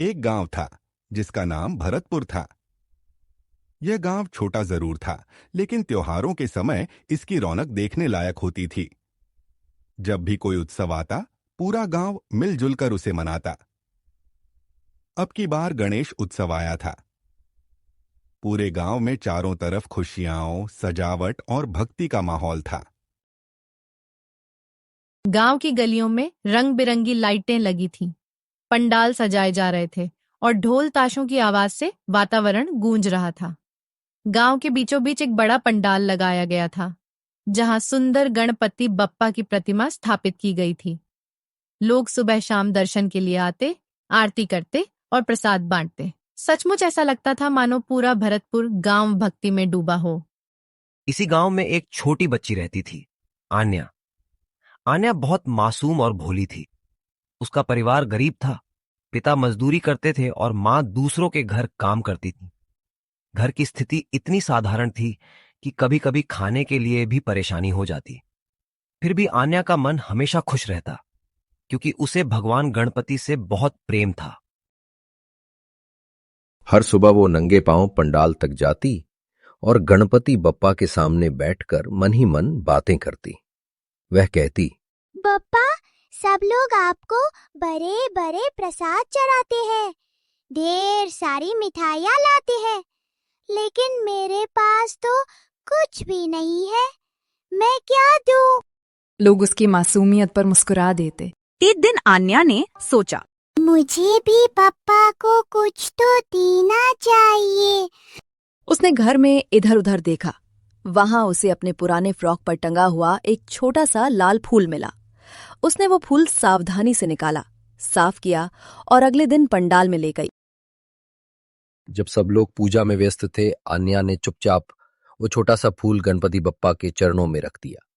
एक गांव था जिसका नाम भरतपुर था। यह गांव छोटा जरूर था, लेकिन त्योहारों के समय इसकी रौनक देखने लायक होती थी। जब भी कोई उत्सव आता, पूरा गांव मिलजुल कर उसे मनाता। अब की बार गणेश उत्सव आया था। पूरे गांव में चारों तरफ खुशियां, सजावट और भक्ति का माहौल था। गांव की गलियों में रंग बिरंगी लाइटें लगी थीं, पंडाल सजाए जा रहे थे और ढोल ताशों की आवाज से वातावरण गूंज रहा था। गांव के बीचों बीच एक बड़ा पंडाल लगाया गया था, जहां सुंदर गणपति बप्पा की प्रतिमा स्थापित की गई थी। लोग सुबह शाम दर्शन के लिए आते, आरती करते और प्रसाद बांटते। सचमुच ऐसा लगता था मानो पूरा भरतपुर गांव भक्ति में डूबा हो। इसी गांव में एक छोटी बच्ची रहती थी, आन्या। आन्या बहुत मासूम और भोली थी। उसका परिवार गरीब था। पिता मजदूरी करते थे और मां दूसरों के घर काम करती थी। घर की स्थिति इतनी साधारण थी कि कभी कभी खाने के लिए भी परेशानी हो जाती। फिर भी आन्या का मन हमेशा खुश रहता, क्योंकि उसे भगवान गणपति से बहुत प्रेम था। हर सुबह वो नंगे पांव पंडाल तक जाती और गणपति बप्पा के सामने बैठकर मन ही मन बातें करती। वह कहती, बप्पा, सब लोग आपको बड़े बड़े प्रसाद चढ़ाते हैं, ढेर सारी मिठाइयाँ लाते हैं, लेकिन मेरे पास तो कुछ भी नहीं है। मैं क्या दूं? लोग उसकी मासूमियत पर मुस्कुरा देते। एक दिन आन्या ने सोचा, मुझे भी पापा को कुछ तो देना चाहिए। उसने घर में इधर उधर देखा। वहां उसे अपने पुराने फ्रॉक पर टंगा हुआ एक छोटा सा लाल फूल मिला। उसने वो फूल सावधानी से निकाला, साफ किया और अगले दिन पंडाल में ले गई। जब सब लोग पूजा में व्यस्त थे, आन्या ने चुपचाप वो छोटा सा फूल गणपति बप्पा के चरणों में रख दिया।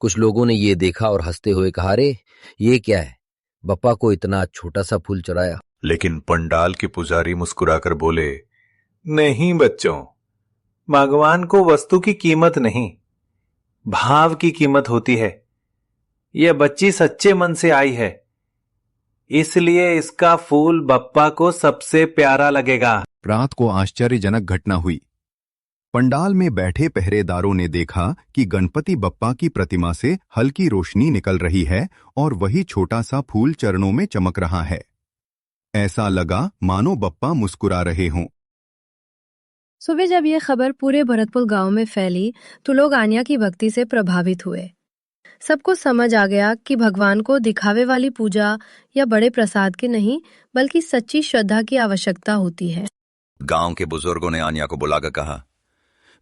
कुछ लोगों ने ये देखा और हंसते हुए कहा, अरे ये क्या है, बप्पा को इतना छोटा सा फूल चढ़ाया। लेकिन पंडाल के पुजारी मुस्कुराकर बोले, नहीं बच्चों, भगवान को वस्तु की कीमत नहीं, भाव की कीमत होती है। यह बच्ची सच्चे मन से आई है, इसलिए इसका फूल बप्पा को सबसे प्यारा लगेगा। रात को आश्चर्यजनक घटना हुई। पंडाल में बैठे पहरेदारों ने देखा कि गणपति बप्पा की प्रतिमा से हल्की रोशनी निकल रही है और वही छोटा सा फूल चरणों में चमक रहा है। ऐसा लगा मानो बप्पा मुस्कुरा रहे हों। सुबह जब यह खबर पूरे भरतपुर गांव में फैली तो लोग आन्या की भक्ति से प्रभावित हुए। सबको समझ आ गया कि भगवान को दिखावे वाली पूजा या बड़े प्रसाद की नहीं, बल्कि सच्ची श्रद्धा की आवश्यकता होती है। गांव के बुजुर्गों ने आन्या को बुलाकर कहा,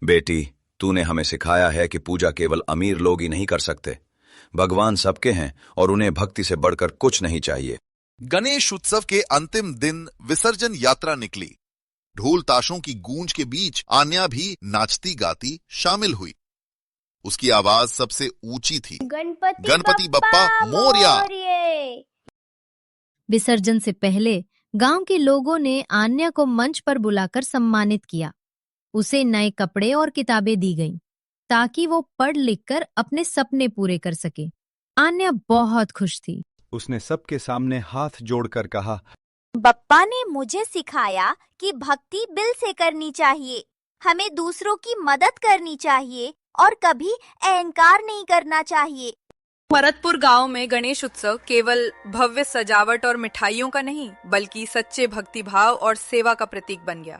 बेटी, तूने हमें सिखाया है कि पूजा केवल अमीर लोग ही नहीं कर सकते। भगवान सबके हैं और उन्हें भक्ति से बढ़कर कुछ नहीं चाहिए। गणेश उत्सव के अंतिम दिन विसर्जन यात्रा निकली। ढोल ताशों की गूंज के बीच आन्या भी नाचती गाती शामिल हुई। उसकी आवाज सबसे ऊंची थी, गणपति बप्पा मोरया। विसर्जन से पहले गांव के लोगों ने आन्या को मंच पर बुलाकर सम्मानित किया। उसे नए कपड़े और किताबें दी गईं, ताकि वो पढ़ लिखकर अपने सपने पूरे कर सके। आन्या बहुत खुश थी। उसने सबके सामने हाथ जोड़कर कहा, बप्पा ने मुझे सिखाया कि भक्ति दिल से करनी चाहिए, हमें दूसरों की मदद करनी चाहिए और कभी अहंकार नहीं करना चाहिए। भरतपुर गांव में गणेश उत्सव केवल भव्य सजावट और मिठाइयों का नहीं, बल्कि सच्चे भक्ति भाव और सेवा का प्रतीक बन गया।